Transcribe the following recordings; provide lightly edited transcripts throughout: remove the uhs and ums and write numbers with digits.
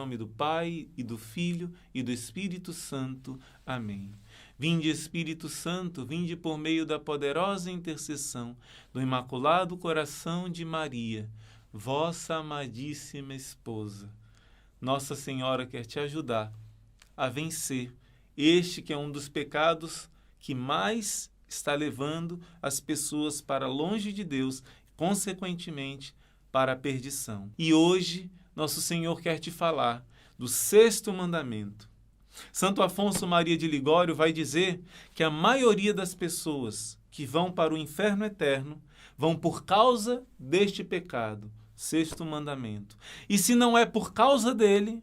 nome do Pai, e do Filho, e do Espírito Santo. Amém. Vinde, Espírito Santo, vinde por meio da poderosa intercessão do Imaculado Coração de Maria, vossa amadíssima esposa. Nossa Senhora quer te ajudar a vencer este que é um dos pecados que mais está levando as pessoas para longe de Deus, consequentemente, para a perdição. E hoje, nosso Senhor quer te falar do 6º mandamento. Santo Afonso Maria de Ligório vai dizer que a maioria das pessoas que vão para o inferno eterno vão por causa deste pecado, 6º mandamento. E se não é por causa dele,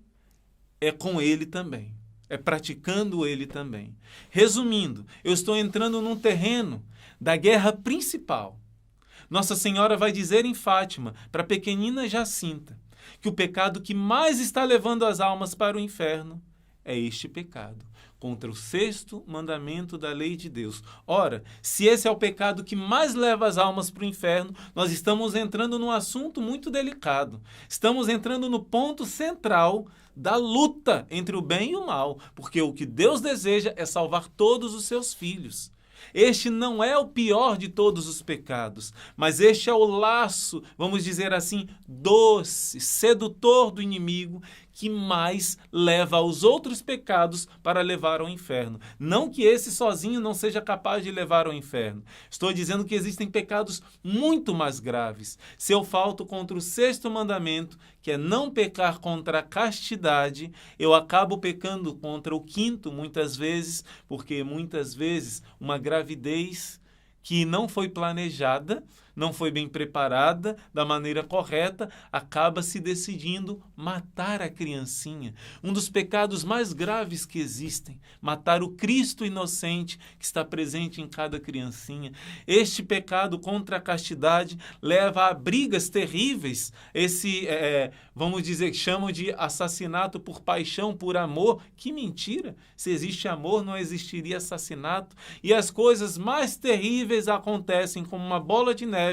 é com ele também. É praticando ele também. Resumindo, eu estou entrando num terreno da guerra principal. Nossa Senhora vai dizer em Fátima, para a pequenina Jacinta, que o pecado que mais está levando as almas para o inferno é este pecado, contra o 6º mandamento da lei de Deus. Ora, se esse é o pecado que mais leva as almas para o inferno, nós estamos entrando num assunto muito delicado. Estamos entrando no ponto central da luta entre o bem e o mal, porque o que Deus deseja é salvar todos os seus filhos. Este não é o pior de todos os pecados, mas este é o laço, vamos dizer assim, doce, sedutor do inimigo, que mais leva aos outros pecados para levar ao inferno. Não que esse sozinho não seja capaz de levar ao inferno. Estou dizendo que existem pecados muito mais graves. Se eu falto contra o 6º mandamento, que é não pecar contra a castidade, eu acabo pecando contra o 5º muitas vezes, porque muitas vezes uma gravidez que não foi planejada, não foi bem preparada da maneira correta, acaba se decidindo matar a criancinha. Um dos pecados mais graves que existem, matar o Cristo inocente que está presente em cada criancinha. Este pecado contra a castidade leva a brigas terríveis. Vamos dizer, chamam de assassinato por paixão, por amor. Que mentira! Se existe amor, não existiria assassinato. E as coisas mais terríveis acontecem como uma bola de neve,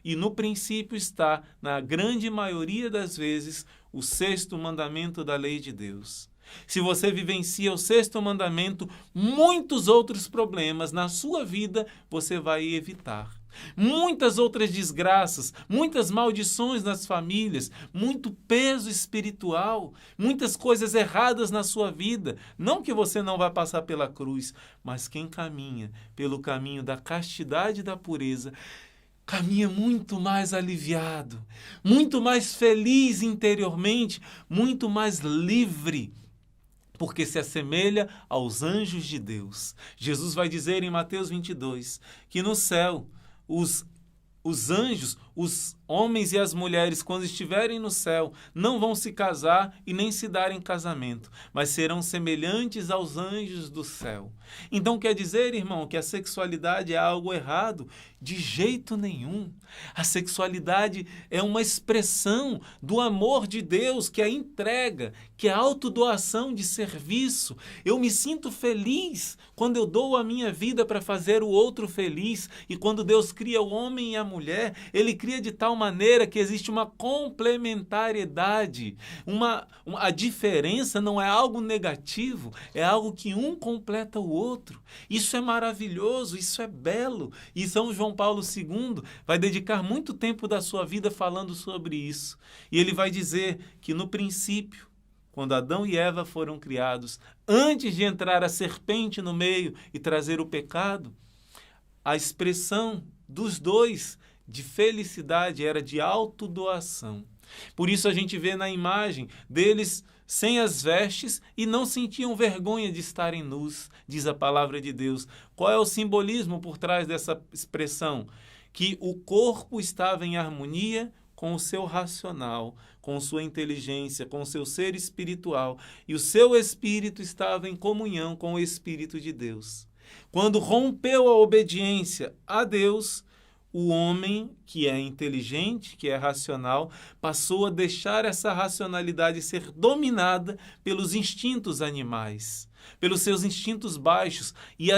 e no princípio está, na grande maioria das vezes, o 6º mandamento da lei de Deus. Se você vivencia o 6º mandamento, muitos outros problemas na sua vida você vai evitar. Muitas outras desgraças, muitas maldições nas famílias, muito peso espiritual, muitas coisas erradas na sua vida. Não que você não vai passar pela cruz, mas quem caminha pelo caminho da castidade e da pureza, caminha muito mais aliviado, muito mais feliz interiormente, muito mais livre, porque se assemelha aos anjos de Deus. Jesus vai dizer em Mateus 22 que no céu os anjos, os homens e as mulheres, quando estiverem no céu, não vão se casar e nem se dar em casamento, mas serão semelhantes aos anjos do céu. Então quer dizer, irmão, que a sexualidade é algo errado? De jeito nenhum. A sexualidade é uma expressão do amor de Deus, que é a entrega, que é a autodoação de serviço. Eu me sinto feliz quando eu dou a minha vida para fazer o outro feliz. E quando Deus cria o homem e a mulher, Ele cria de tal maneira que existe uma complementariedade. A diferença não é algo negativo, é algo que um completa o outro. Isso é maravilhoso, isso é belo. E São João Paulo II vai dedicar muito tempo da sua vida falando sobre isso. E ele vai dizer que no princípio, quando Adão e Eva foram criados, antes de entrar a serpente no meio e trazer o pecado, a expressão dos dois de felicidade era de autodoação. Por isso a gente vê na imagem deles sem as vestes e não sentiam vergonha de estarem nus, diz a palavra de Deus. Qual é o simbolismo por trás dessa expressão? Que o corpo estava em harmonia com o seu racional, com sua inteligência, com o seu ser espiritual, e o seu espírito estava em comunhão com o Espírito de Deus. Quando rompeu a obediência a Deus, o homem, que é inteligente, que é racional, passou a deixar essa racionalidade ser dominada pelos instintos animais, pelos seus instintos baixos, e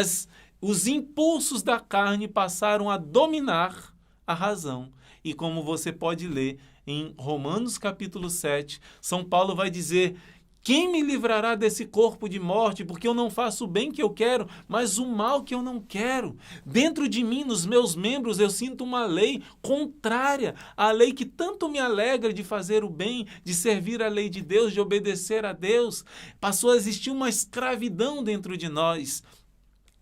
os impulsos da carne passaram a dominar a razão. E como você pode ler em Romanos capítulo 7, São Paulo vai dizer Quem me livrará desse corpo de morte? Porque eu não faço o bem que eu quero, mas o mal que eu não quero. Dentro de mim, nos meus membros, eu sinto uma lei contrária à lei que tanto me alegra de fazer o bem, de servir a lei de Deus, de obedecer a Deus. Passou a existir uma escravidão dentro de nós.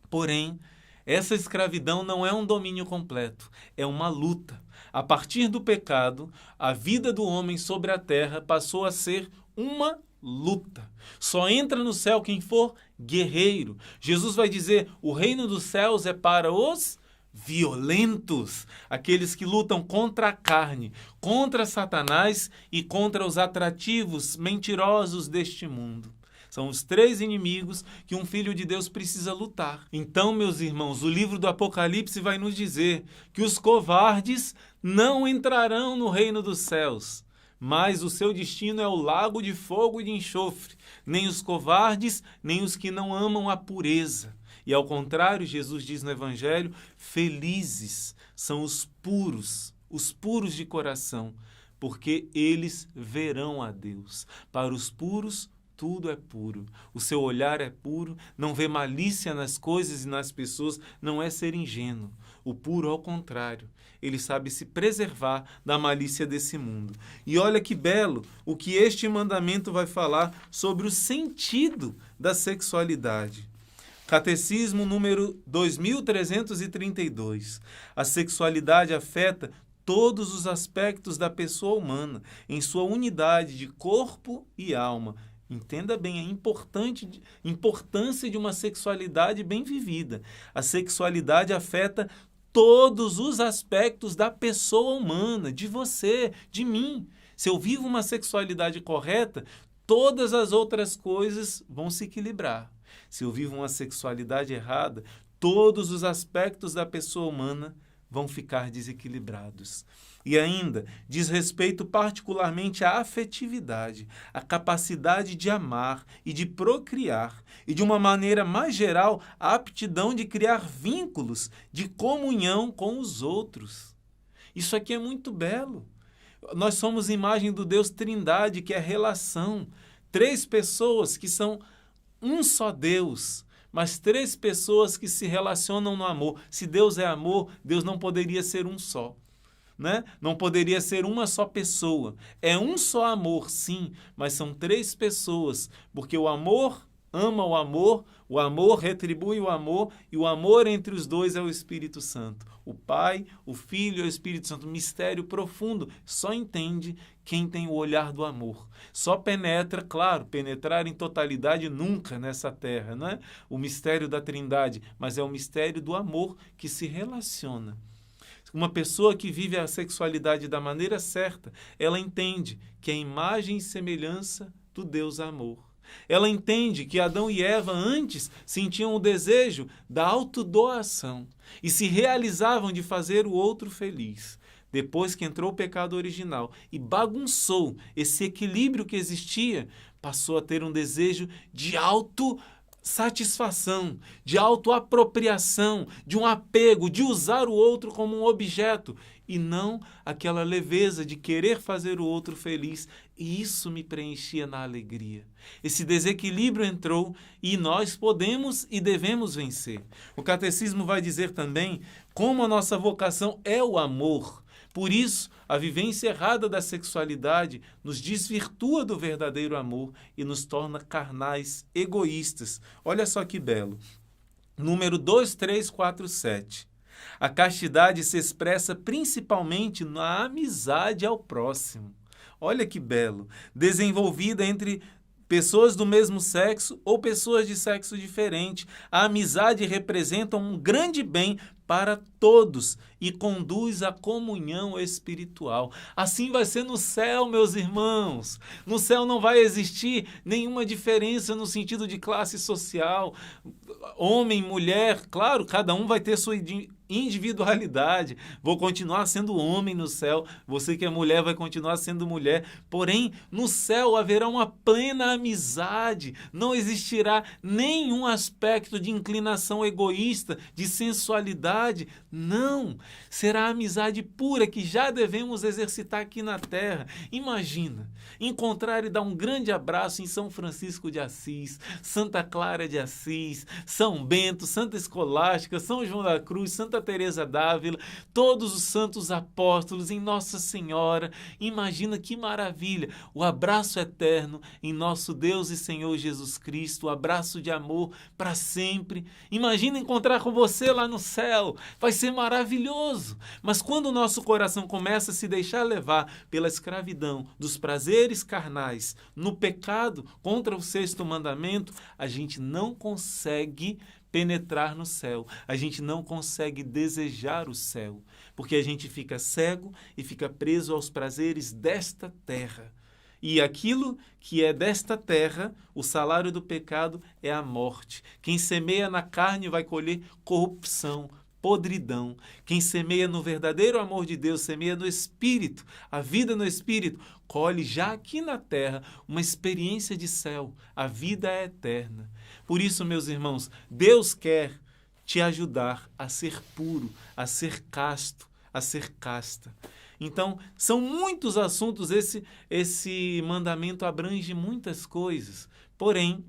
Porém, essa escravidão não é um domínio completo, é uma luta. A partir do pecado, a vida do homem sobre a terra passou a ser uma luta. Só entra no céu quem for guerreiro. Jesus vai dizer: o reino dos céus é para os violentos, aqueles que lutam contra a carne, contra Satanás e contra os atrativos mentirosos deste mundo. São os 3 inimigos que um filho de Deus precisa lutar. Então, meus irmãos, o livro do Apocalipse vai nos dizer que os covardes não entrarão no reino dos céus, mas o seu destino é o lago de fogo e de enxofre. Nem os covardes, nem os que não amam a pureza. E ao contrário, Jesus diz no Evangelho, felizes são os puros de coração, porque eles verão a Deus. Para os puros, tudo é puro. O seu olhar é puro, não vê malícia nas coisas e nas pessoas, não é ser ingênuo. O puro, ao contrário, ele sabe se preservar da malícia desse mundo. E olha que belo o que este mandamento vai falar sobre o sentido da sexualidade. Catecismo número 2332. A sexualidade afeta todos os aspectos da pessoa humana, em sua unidade de corpo e alma. Entenda bem a importância de uma sexualidade bem vivida. A sexualidade afeta todos os aspectos da pessoa humana, de você, de mim. Se eu vivo uma sexualidade correta, todas as outras coisas vão se equilibrar. Se eu vivo uma sexualidade errada, todos os aspectos da pessoa humana vão ficar desequilibrados. E ainda diz respeito particularmente à afetividade, à capacidade de amar e de procriar, e de uma maneira mais geral, a aptidão de criar vínculos de comunhão com os outros. Isso aqui é muito belo. Nós somos imagem do Deus Trindade, que é relação. 3 pessoas que são um só Deus, mas 3 pessoas que se relacionam no amor. Se Deus é amor, Deus não poderia ser um só. Né? Não poderia ser uma só pessoa. É um só amor, sim, mas são 3 pessoas, porque o amor ama o amor retribui o amor, e o amor entre os 2 é o Espírito Santo. O Pai, o Filho e o Espírito Santo. Mistério profundo. Só entende quem tem o olhar do amor. Só penetra, claro, penetrar em totalidade nunca nessa terra, não é? O mistério da Trindade, mas é o mistério do amor que se relaciona. Uma pessoa que vive a sexualidade da maneira certa, ela entende que é a imagem e semelhança do Deus amor. Ela entende que Adão e Eva antes sentiam o desejo da autodoação e se realizavam de fazer o outro feliz. Depois que entrou o pecado original e bagunçou esse equilíbrio que existia, passou a ter um desejo de autossatisfação, de autoapropriação, de um apego, de usar o outro como um objeto e não aquela leveza de querer fazer o outro feliz. E isso me preenchia na alegria. Esse desequilíbrio entrou e nós podemos e devemos vencer. O catecismo vai dizer também como a nossa vocação é o amor. Por isso, a vivência errada da sexualidade nos desvirtua do verdadeiro amor e nos torna carnais, egoístas. Olha só que belo. Número 2347. A castidade se expressa principalmente na amizade ao próximo. Olha que belo. Desenvolvida entre pessoas do mesmo sexo ou pessoas de sexo diferente. A amizade representa um grande bem para todos e conduz à comunhão espiritual. Assim vai ser no céu, meus irmãos. No céu não vai existir nenhuma diferença no sentido de classe social. Homem, mulher, claro, cada um vai ter sua individualidade. Vou continuar sendo homem no céu, você que é mulher vai continuar sendo mulher. Porém, no céu haverá uma plena amizade. Não existirá nenhum aspecto de inclinação egoísta, de sensualidade. Não, será a amizade pura que já devemos exercitar aqui na terra. Imagina, encontrar e dar um grande abraço em São Francisco de Assis, Santa Clara de Assis, São Bento, Santa Escolástica, São João da Cruz, Santa Teresa d'Ávila, todos os santos apóstolos, em Nossa Senhora. Imagina que maravilha, o abraço eterno em nosso Deus e Senhor Jesus Cristo, o abraço de amor para sempre. Imagina encontrar com você lá no céu, vai ser maravilhoso. Mas quando o nosso coração começa a se deixar levar pela escravidão dos prazeres carnais, no pecado contra o sexto mandamento, a gente não consegue penetrar no céu, a gente não consegue desejar o céu, porque a gente fica cego e fica preso aos prazeres desta terra. E aquilo que é desta terra, o salário do pecado é a morte. Quem semeia na carne vai colher corrupção, podridão. Quem semeia no verdadeiro amor de Deus, semeia no Espírito, a vida no Espírito, colhe já aqui na terra uma experiência de céu. A vida é eterna. Por isso, meus irmãos, Deus quer te ajudar a ser puro, a ser casto, a ser casta. Então, são muitos assuntos, esse mandamento abrange muitas coisas. Porém,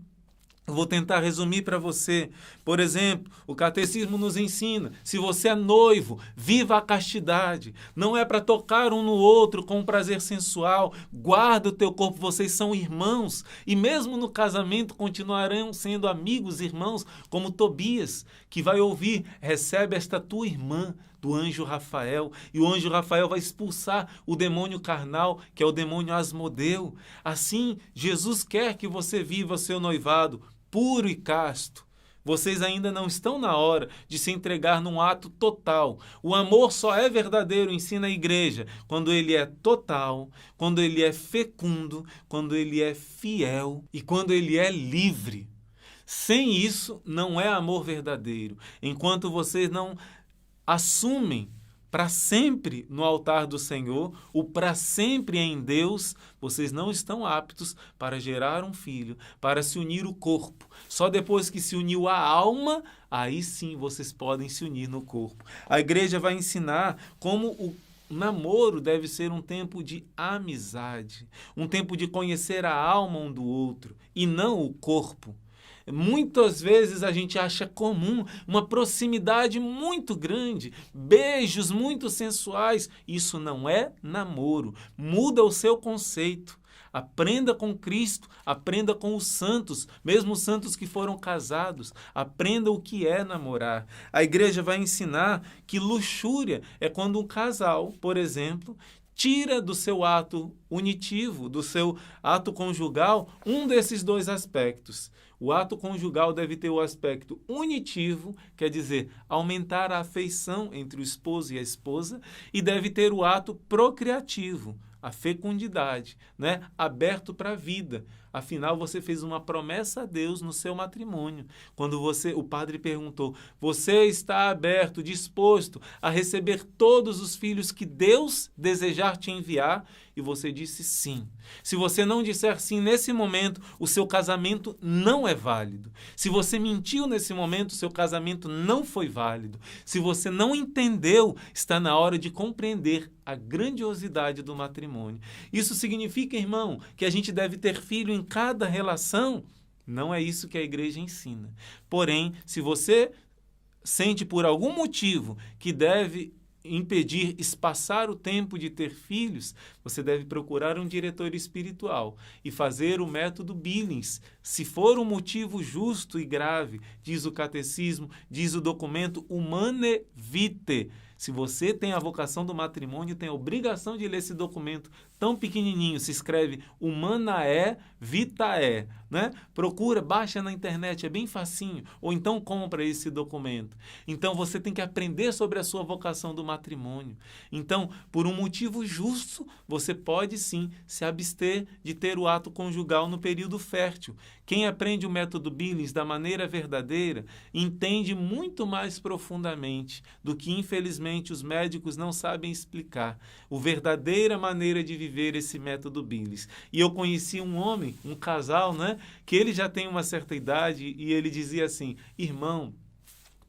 eu vou tentar resumir para você. Por exemplo, o catecismo nos ensina, se você é noivo, viva a castidade. Não é para tocar um no outro com um prazer sensual. Guarda o teu corpo, vocês são irmãos. E mesmo no casamento continuarão sendo amigos, irmãos, como Tobias, que vai ouvir, recebe esta tua irmã, do anjo Rafael, e o anjo Rafael vai expulsar o demônio carnal, que é o demônio Asmodeu. Assim, Jesus quer que você viva seu noivado puro e casto. Vocês ainda não estão na hora de se entregar num ato total. O amor só é verdadeiro, ensina a igreja, quando ele é total, quando ele é fecundo, quando ele é fiel e quando ele é livre. Sem isso, não é amor verdadeiro. Enquanto vocês não assumem para sempre no altar do Senhor, o para sempre em Deus, vocês não estão aptos para gerar um filho, para se unir o corpo. Só depois que se uniu a alma, aí sim vocês podem se unir no corpo. A igreja vai ensinar como o namoro deve ser um tempo de amizade, um tempo de conhecer a alma um do outro e não o corpo. Muitas vezes a gente acha comum uma proximidade muito grande, beijos muito sensuais. Isso não é namoro. Muda o seu conceito. Aprenda com Cristo, aprenda com os santos, mesmo os santos que foram casados. Aprenda o que é namorar. A igreja vai ensinar que luxúria é quando um casal, por exemplo, tira do seu ato unitivo, do seu ato conjugal, um desses dois aspectos. O ato conjugal deve ter o aspecto unitivo, quer dizer, aumentar a afeição entre o esposo e a esposa, e deve ter o ato procriativo, a fecundidade, né? Aberto para a vida. Afinal, você fez uma promessa a Deus no seu matrimônio. Quando o padre perguntou, você está aberto, disposto a receber todos os filhos que Deus desejar te enviar? E você disse sim. Se você não disser sim nesse momento, o seu casamento não é válido. Se você mentiu nesse momento, o seu casamento não foi válido. Se você não entendeu, está na hora de compreender a grandiosidade do matrimônio. Isso significa, irmão, que a gente deve ter filho em cada relação? Não é isso que a igreja ensina. Porém, se você sente por algum motivo que deve impedir espaçar o tempo de ter filhos, você deve procurar um diretor espiritual e fazer o método Billings. Se for um motivo justo e grave, diz o catecismo, diz o documento Humanae Vitae. Se você tem a vocação do matrimônio, tem a obrigação de ler esse documento tão pequenininho. Se escreve Humanae Vitae, né? Procura, baixa na internet, é bem facinho. Ou então compra esse documento. Então você tem que aprender sobre a sua vocação do matrimônio. Então, por um motivo justo, você pode sim se abster de ter o ato conjugal no período fértil. Quem aprende o método Billings da maneira verdadeira entende muito mais profundamente do que, infelizmente, os médicos não sabem explicar. A verdadeira maneira de viver esse método Billings. E eu conheci um homem, um casal, né, que ele já tem uma certa idade e ele dizia assim, irmão,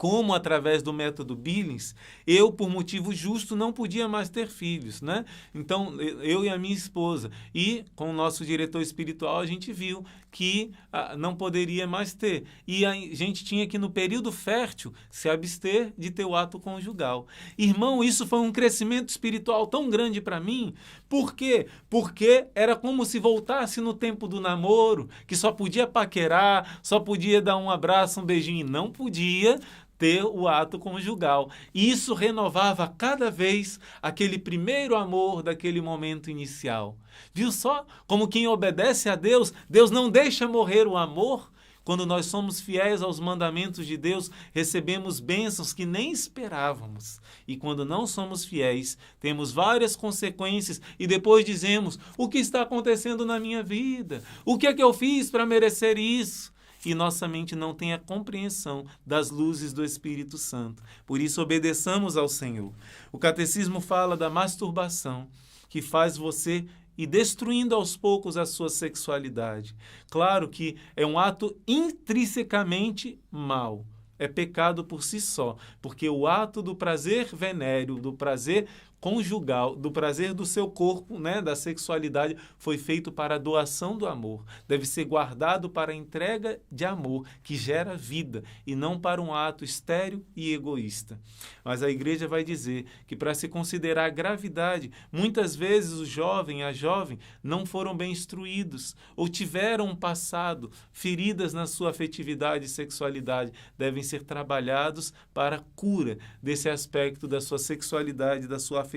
como através do método Billings, eu, por motivo justo, não podia mais ter filhos, né? Então, eu e a minha esposa, e com o nosso diretor espiritual, a gente viu que não poderia mais ter. E a gente tinha que, no período fértil, se abster de ter o ato conjugal. Irmão, isso foi um crescimento espiritual tão grande para mim. Por quê? Porque era como se voltasse no tempo do namoro, que só podia paquerar, só podia dar um abraço, um beijinho, e não podia ter o ato conjugal. E isso renovava cada vez aquele primeiro amor daquele momento inicial. Viu só? Como quem obedece a Deus, Deus não deixa morrer o amor. Quando nós somos fiéis aos mandamentos de Deus, recebemos bênçãos que nem esperávamos. E quando não somos fiéis, temos várias consequências e depois dizemos: o que está acontecendo na minha vida? O que é que eu fiz para merecer isso? E nossa mente não tem a compreensão das luzes do Espírito Santo. Por isso, obedeçamos ao Senhor. O Catecismo fala da masturbação, que faz você ir destruindo aos poucos a sua sexualidade. Claro que é um ato intrinsecamente mau. É pecado por si só, porque o ato do prazer venéreo, do prazer conjugal, do prazer do seu corpo, né, da sexualidade, foi feito para a doação do amor. Deve ser guardado para a entrega de amor, que gera vida, e não para um ato estéril e egoísta. Mas a igreja vai dizer que, para se considerar a gravidade, muitas vezes o jovem, a jovem, não foram bem instruídos, ou tiveram um passado, feridas na sua afetividade e sexualidade, devem ser trabalhados para a cura desse aspecto da sua sexualidade, da sua afetividade.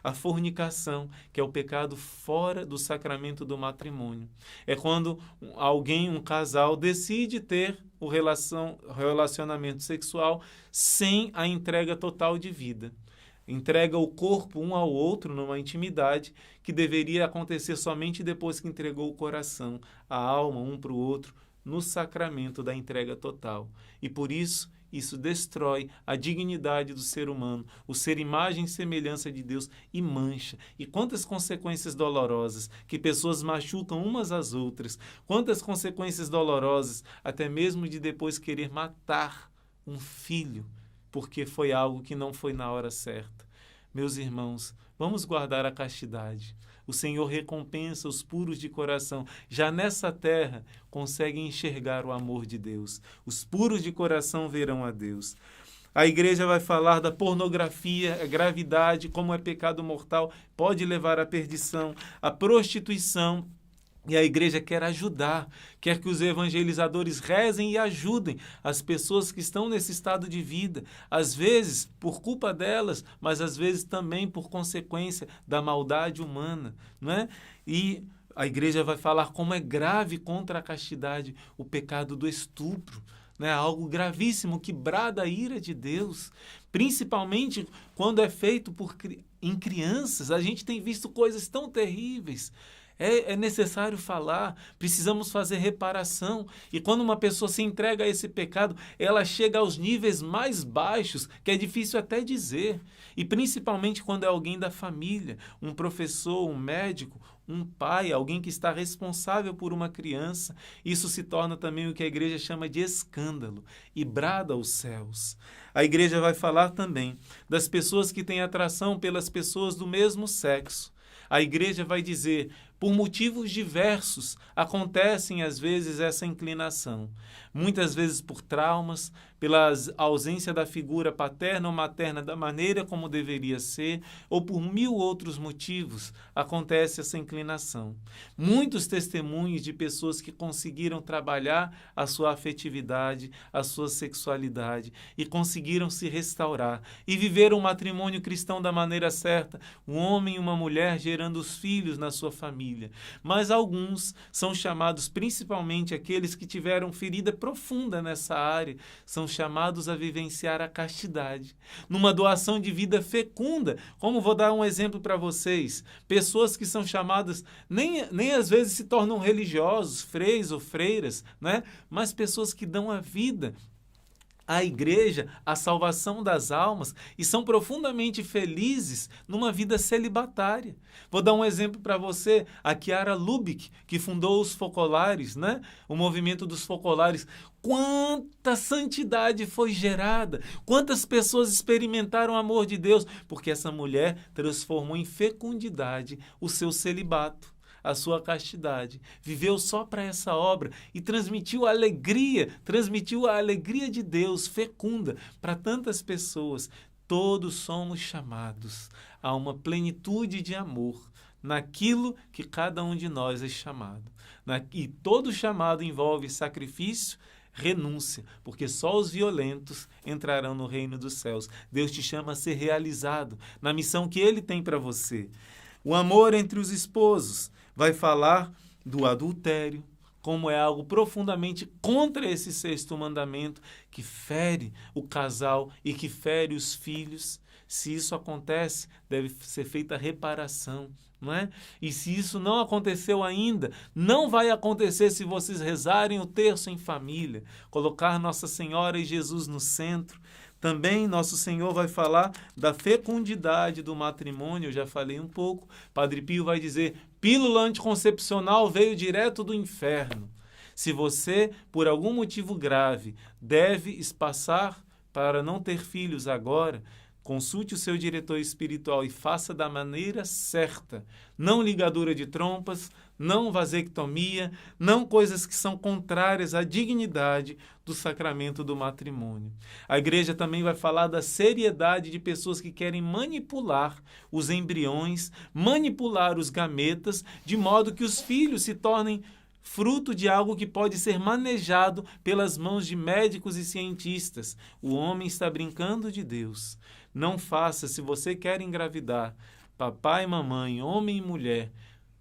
A fornicação, que é o pecado fora do sacramento do matrimônio. É quando alguém, um casal, decide ter o relacionamento sexual sem a entrega total de vida. Entrega o corpo um ao outro numa intimidade que deveria acontecer somente depois que entregou o coração, a alma um para o outro, no sacramento da entrega total. E por isso destrói a dignidade do ser humano, o ser imagem e semelhança de Deus, e mancha. E quantas consequências dolorosas, que pessoas machucam umas às outras, quantas consequências dolorosas, até mesmo de depois querer matar um filho, porque foi algo que não foi na hora certa. Meus irmãos, vamos guardar a castidade. O Senhor recompensa os puros de coração. Já nessa terra, conseguem enxergar o amor de Deus. Os puros de coração verão a Deus. A igreja vai falar da pornografia, a gravidade, como é pecado mortal, pode levar à perdição, a prostituição. E a igreja quer ajudar, quer que os evangelizadores rezem e ajudem as pessoas que estão nesse estado de vida, às vezes por culpa delas, mas às vezes também por consequência da maldade humana, não é? E a igreja vai falar como é grave contra a castidade o pecado do estupro, né? Algo gravíssimo que brada a ira de Deus, principalmente quando é feito em crianças. A gente tem visto coisas tão terríveis. É necessário falar, precisamos fazer reparação. E quando uma pessoa se entrega a esse pecado, ela chega aos níveis mais baixos, que é difícil até dizer. E principalmente quando é alguém da família, um professor, um médico, um pai, alguém que está responsável por uma criança. Isso se torna também o que a igreja chama de escândalo e brada aos céus. A igreja vai falar também das pessoas que têm atração pelas pessoas do mesmo sexo. A igreja vai dizer: por motivos diversos, acontecem às vezes essa inclinação. Muitas vezes por traumas, pela ausência da figura paterna ou materna da maneira como deveria ser, ou por 1000 outros motivos, acontece essa inclinação. Muitos testemunhos de pessoas que conseguiram trabalhar a sua afetividade, a sua sexualidade, e conseguiram se restaurar, e viver um matrimônio cristão da maneira certa, um homem e uma mulher gerando os filhos na sua família. Mas alguns são chamados, principalmente aqueles que tiveram ferida profunda nessa área, são chamados a vivenciar a castidade, numa doação de vida fecunda. Como vou dar um exemplo para vocês, pessoas que são chamadas, nem às vezes se tornam religiosos, freis ou freiras, né? Mas pessoas que dão a vida a igreja a salvação das almas e são profundamente felizes numa vida celibatária. Vou dar um exemplo para você, a Chiara Lubich, que fundou os Focolares, né? O movimento dos Focolares. Quanta santidade foi gerada, quantas pessoas experimentaram o amor de Deus, porque essa mulher transformou em fecundidade o seu celibato, a sua castidade, viveu só para essa obra e transmitiu a alegria de Deus fecunda para tantas pessoas. Todos somos chamados a uma plenitude de amor naquilo que cada um de nós é chamado. E todo chamado envolve sacrifício, renúncia, porque só os violentos entrarão no reino dos céus. Deus te chama a ser realizado na missão que Ele tem para você. O amor entre os esposos vai falar do adultério, como é algo profundamente contra esse sexto mandamento, que fere o casal e que fere os filhos. Se isso acontece, deve ser feita reparação, não é? E se isso não aconteceu ainda, não vai acontecer se vocês rezarem o terço em família, colocar Nossa Senhora e Jesus no centro. Também Nosso Senhor vai falar da fecundidade do matrimônio, eu já falei um pouco. Padre Pio vai dizer, pílula anticoncepcional veio direto do inferno. Se você, por algum motivo grave, deve espaçar para não ter filhos agora, consulte o seu diretor espiritual e faça da maneira certa. Não ligadura de trompas, não vasectomia, não coisas que são contrárias à dignidade do sacramento do matrimônio. A igreja também vai falar da seriedade de pessoas que querem manipular os embriões, manipular os gametas, de modo que os filhos se tornem fruto de algo que pode ser manejado pelas mãos de médicos e cientistas. O homem está brincando de Deus. Não faça, se você quer engravidar, papai e mamãe, homem e mulher,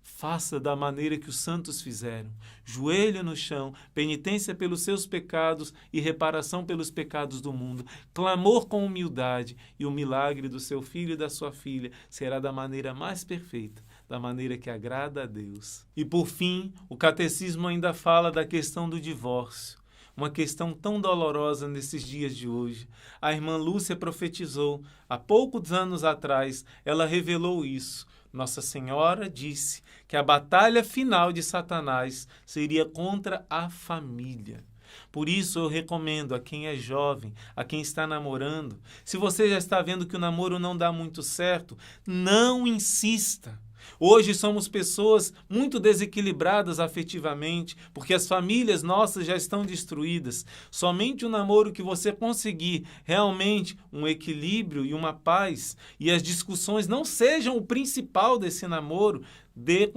faça da maneira que os santos fizeram. Joelho no chão, penitência pelos seus pecados e reparação pelos pecados do mundo. Clamor com humildade e o milagre do seu filho e da sua filha será da maneira mais perfeita, da maneira que agrada a Deus. E por fim, o catecismo ainda fala da questão do divórcio. Uma questão tão dolorosa nesses dias de hoje. A irmã Lúcia profetizou, há poucos anos atrás, ela revelou isso. Nossa Senhora disse que a batalha final de Satanás seria contra a família. Por isso eu recomendo a quem é jovem, a quem está namorando, se você já está vendo que o namoro não dá muito certo, não insista. Hoje somos pessoas muito desequilibradas afetivamente, porque as famílias nossas já estão destruídas. Somente o namoro que você conseguir realmente um equilíbrio e uma paz, e as discussões não sejam o principal desse namoro, dê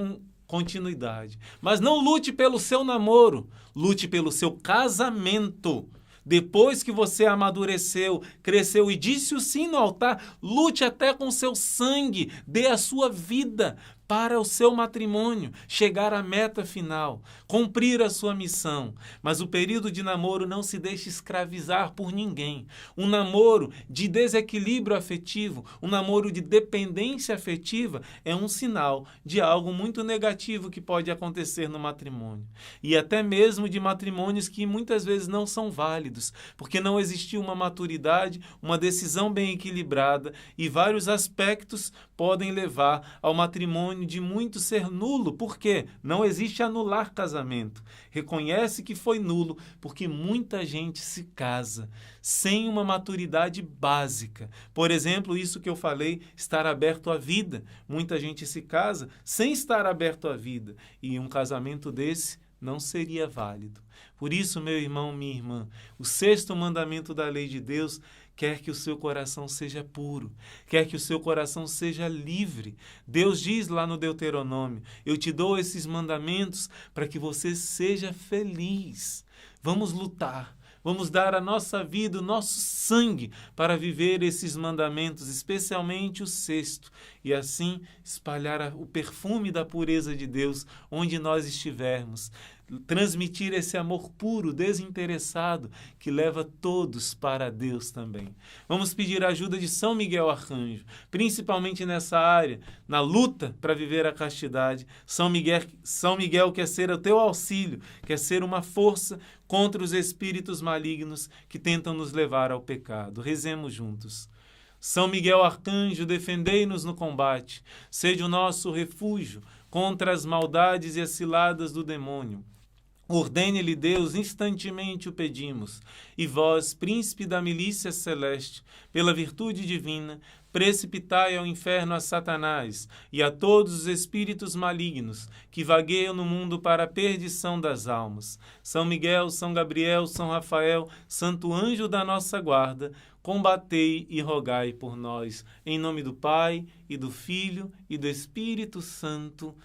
continuidade. Mas não lute pelo seu namoro, lute pelo seu casamento. Depois que você amadureceu, cresceu e disse o sim no altar, lute até com seu sangue, dê a sua vida para o seu matrimônio, chegar à meta final, cumprir a sua missão. Mas o período de namoro não se deixe escravizar por ninguém. Um namoro de desequilíbrio afetivo, um namoro de dependência afetiva é um sinal de algo muito negativo que pode acontecer no matrimônio. E até mesmo de matrimônios que muitas vezes não são válidos, porque não existiu uma maturidade, uma decisão bem equilibrada e vários aspectos podem levar ao matrimônio de muito ser nulo. Por quê? Não existe anular casamento. Reconhece que foi nulo, porque muita gente se casa sem uma maturidade básica. Por exemplo, isso que eu falei, estar aberto à vida. Muita gente se casa sem estar aberto à vida. E um casamento desse não seria válido. Por isso, meu irmão, minha irmã, o sexto mandamento da lei de Deus quer que o seu coração seja puro, quer que o seu coração seja livre. Deus diz lá no Deuteronômio, eu te dou esses mandamentos para que você seja feliz. Vamos lutar. Vamos dar a nossa vida, o nosso sangue para viver esses mandamentos, especialmente o sexto, e assim espalhar o perfume da pureza de Deus onde nós estivermos. transmitir esse amor puro, desinteressado, que leva todos para Deus também. Vamos pedir a ajuda de São Miguel Arcanjo, principalmente nessa área, na luta para viver a castidade. São Miguel quer ser o teu auxílio, quer ser uma força contra os espíritos malignos que tentam nos levar ao pecado. Rezemos juntos. São Miguel Arcanjo, defendei-nos no combate, seja o nosso refúgio contra as maldades e as ciladas do demônio. Ordene-lhe Deus, instantemente o pedimos, e vós, príncipe da milícia celeste, pela virtude divina, precipitai ao inferno a Satanás e a todos os espíritos malignos que vagueiam no mundo para a perdição das almas. São Miguel, São Gabriel, São Rafael, santo anjo da nossa guarda, combatei e rogai por nós. Em nome do Pai, e do Filho, e do Espírito Santo.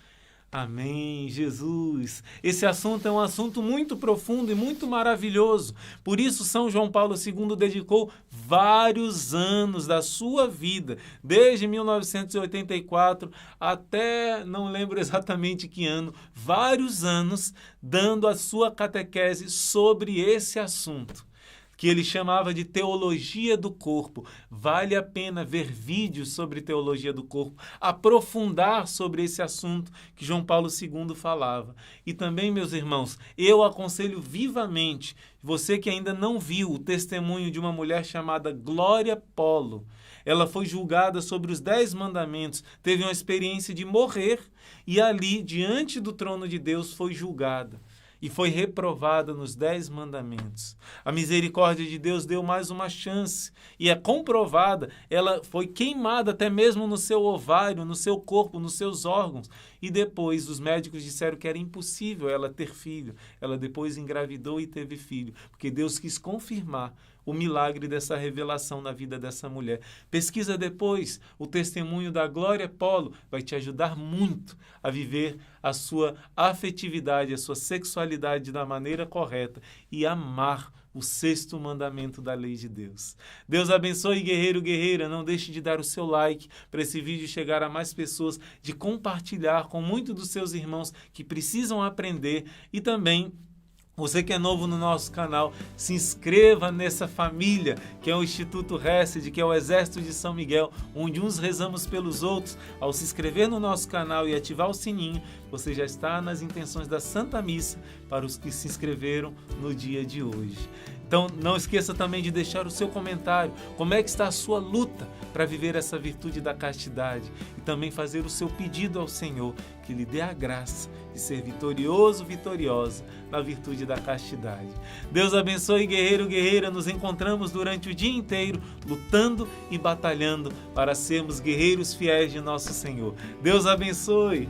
Amém, Jesus. Esse assunto é um assunto muito profundo e muito maravilhoso. Por isso, São João Paulo II dedicou vários anos da sua vida, desde 1984 até, não lembro exatamente que ano, vários anos, dando a sua catequese sobre esse assunto, que ele chamava de teologia do corpo. Vale a pena ver vídeos sobre teologia do corpo, aprofundar sobre esse assunto que João Paulo II falava. E também, meus irmãos, eu aconselho vivamente, você que ainda não viu o testemunho de uma mulher chamada Glória Polo. Ela foi julgada sobre os 10 mandamentos, teve uma experiência de morrer e ali, diante do trono de Deus, foi julgada. E foi reprovada nos 10 mandamentos. A misericórdia de Deus deu mais uma chance. E é comprovada, ela foi queimada até mesmo no seu ovário, no seu corpo, nos seus órgãos. E depois os médicos disseram que era impossível ela ter filho. Ela depois engravidou e teve filho, porque Deus quis confirmar o milagre dessa revelação na vida dessa mulher. Pesquisa depois o testemunho da Glória Polo, vai te ajudar muito a viver a sua afetividade, a sua sexualidade da maneira correta e amar o 6º mandamento da lei de Deus. Deus abençoe, guerreiro, guerreira. Não deixe de dar o seu like para esse vídeo chegar a mais pessoas, de compartilhar com muitos dos seus irmãos que precisam aprender. E também, você que é novo no nosso canal, se inscreva nessa família que é o Instituto Hesed, que é o Exército de São Miguel, onde uns rezamos pelos outros. Ao se inscrever no nosso canal e ativar o sininho, você já está nas intenções da Santa Missa para os que se inscreveram no dia de hoje. Então, não esqueça também de deixar o seu comentário. Como é que está a sua luta para viver essa virtude da castidade? E também fazer o seu pedido ao Senhor, que lhe dê a graça de ser vitorioso, vitoriosa na virtude da castidade. Deus abençoe, guerreiro, guerreira. Nos encontramos durante o dia inteiro, lutando e batalhando para sermos guerreiros fiéis de nosso Senhor. Deus abençoe.